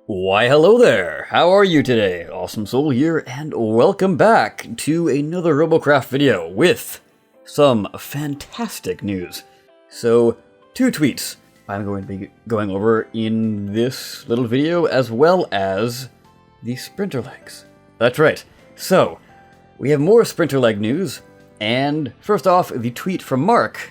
Why hello there, how are you today? Awesome Soul here, and welcome back to another Robocraft video with some fantastic news. So, 2 tweets I'm going to be going over in this little video, as well as the Sprinter legs. That's right, so we have more Sprinter leg news, and first off, the tweet from Mark,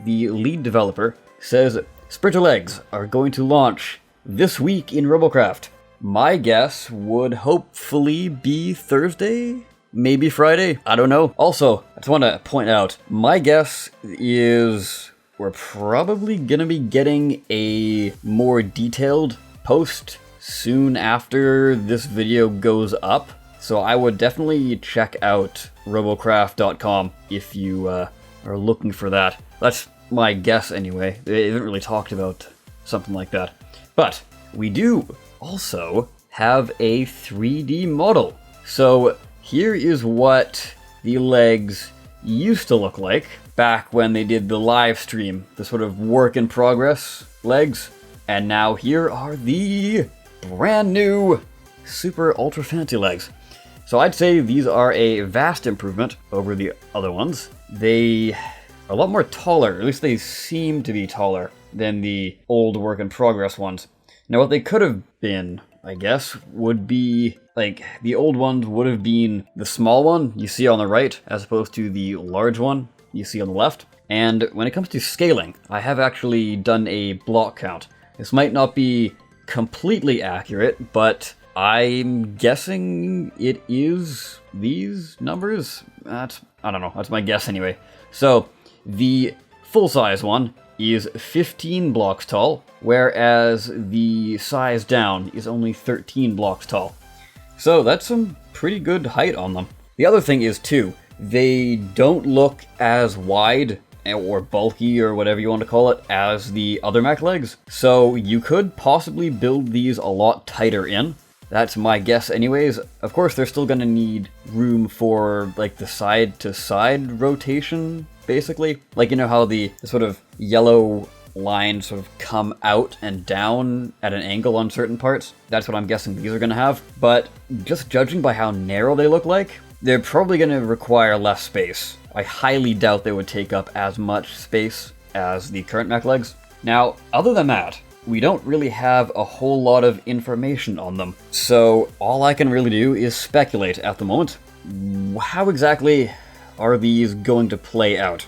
the lead developer, says Sprinter legs are going to launch this week in Robocraft. My guess would hopefully be Thursday, maybe Friday, I don't know. Also, I just want to point out, my guess is we're probably gonna be getting a more detailed post soon after this video goes up. So I would definitely check out robocraft.com if you are looking for that. That's my guess anyway. They haven't really talked about something like that. But we do also have a 3D model. So here is what the legs used to look like back when they did the live stream, the sort of work in progress legs. And now here are the brand new super ultra fancy legs. So I'd say these are a vast improvement over the other ones. They are a lot more taller, at least they seem to be taller than the old work in progress ones. Now what they could have been, I guess, would be, like, the old ones would have been the small one you see on the right, as opposed to the large one you see on the left. And when it comes to scaling, I have actually done a block count. This might not be completely accurate, but I'm guessing it is these numbers? I don't know, that's my guess anyway. So, the full-size one is 15 blocks tall, whereas the size down is only 13 blocks tall. So that's some pretty good height on them. The other thing is too, they don't look as wide or bulky or whatever you want to call it as the other mech legs. So you could possibly build these a lot tighter in. That's my guess anyways. Of course, they're still gonna need room for like the side to side rotation, basically. Like, you know how the sort of yellow lines sort of come out and down at an angle on certain parts? That's what I'm guessing these are gonna have. But just judging by how narrow they look like, they're probably gonna require less space. I highly doubt they would take up as much space as the current mech legs. Now, other than that, we don't really have a whole lot of information on them. So all I can really do is speculate at the moment. How exactly are these going to play out?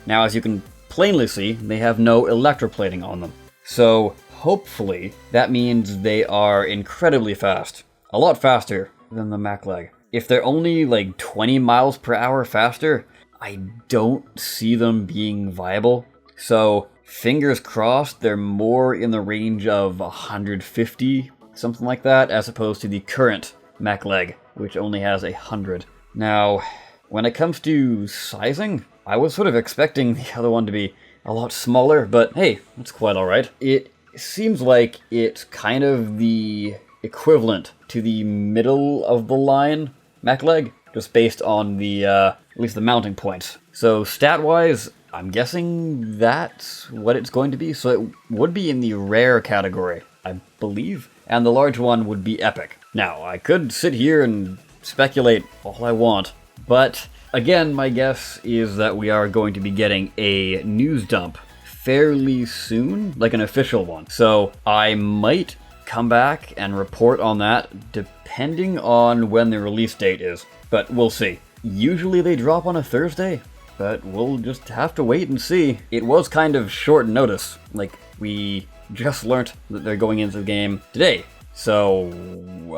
Now, as you can plainly see, they have no electroplating on them. So hopefully that means they are incredibly fast. A lot faster than the mech leg. If they're only like 20 miles per hour faster, I don't see them being viable. So fingers crossed they're more in the range of 150, something like that, as opposed to the current mech leg, which only has 100. Now, when it comes to sizing, I was sort of expecting the other one to be a lot smaller, but hey, that's quite alright. It seems like it's kind of the equivalent to the middle of the line mech leg, just based on the, at least the mounting points. So stat-wise, I'm guessing that's what it's going to be, so it would be in the rare category, I believe, and the large one would be epic. Now, I could sit here and speculate all I want, but again, my guess is that we are going to be getting a news dump fairly soon, like an official one. So I might come back and report on that depending on when the release date is, but we'll see. Usually they drop on a Thursday, but we'll just have to wait and see. It was kind of short notice. Like, we just learnt that they're going into the game today. So,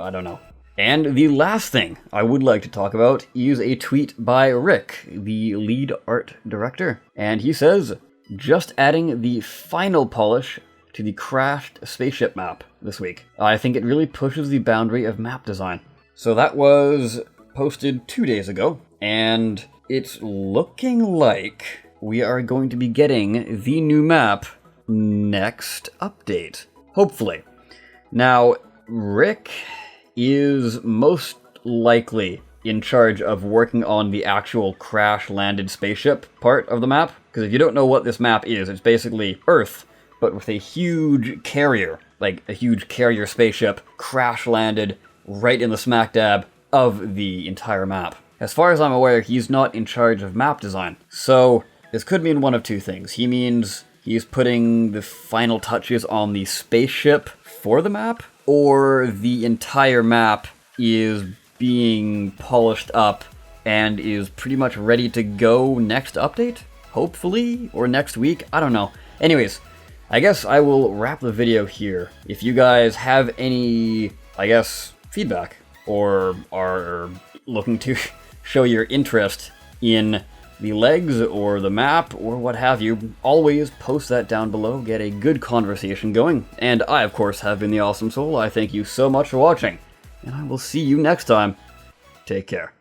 I don't know. And the last thing I would like to talk about is a tweet by Rick, the lead art director. And he says, just adding the final polish to the crashed spaceship map this week. I think it really pushes the boundary of map design. So that was posted 2 days ago, and it's looking like we are going to be getting the new map next update. Hopefully. Now, Rick is most likely in charge of working on the actual crash-landed spaceship part of the map. Because if you don't know what this map is, it's basically Earth, but with a huge carrier like a huge carrier spaceship crash landed right in the smack dab of the entire map. As far as I'm aware, he's not in charge of map design. So this could mean one of two things. He means he's putting the final touches on the spaceship for the map, or the entire map is being polished up and is pretty much ready to go next update? Hopefully, or next week, I don't know. Anyways, I guess I will wrap the video here. If you guys have any, I guess, feedback, or are looking to show your interest in the legs or the map or what have you, always post that down below, get a good conversation going. And I, of course, have been the Awesome Soul. I thank you so much for watching, and I will see you next time. Take care.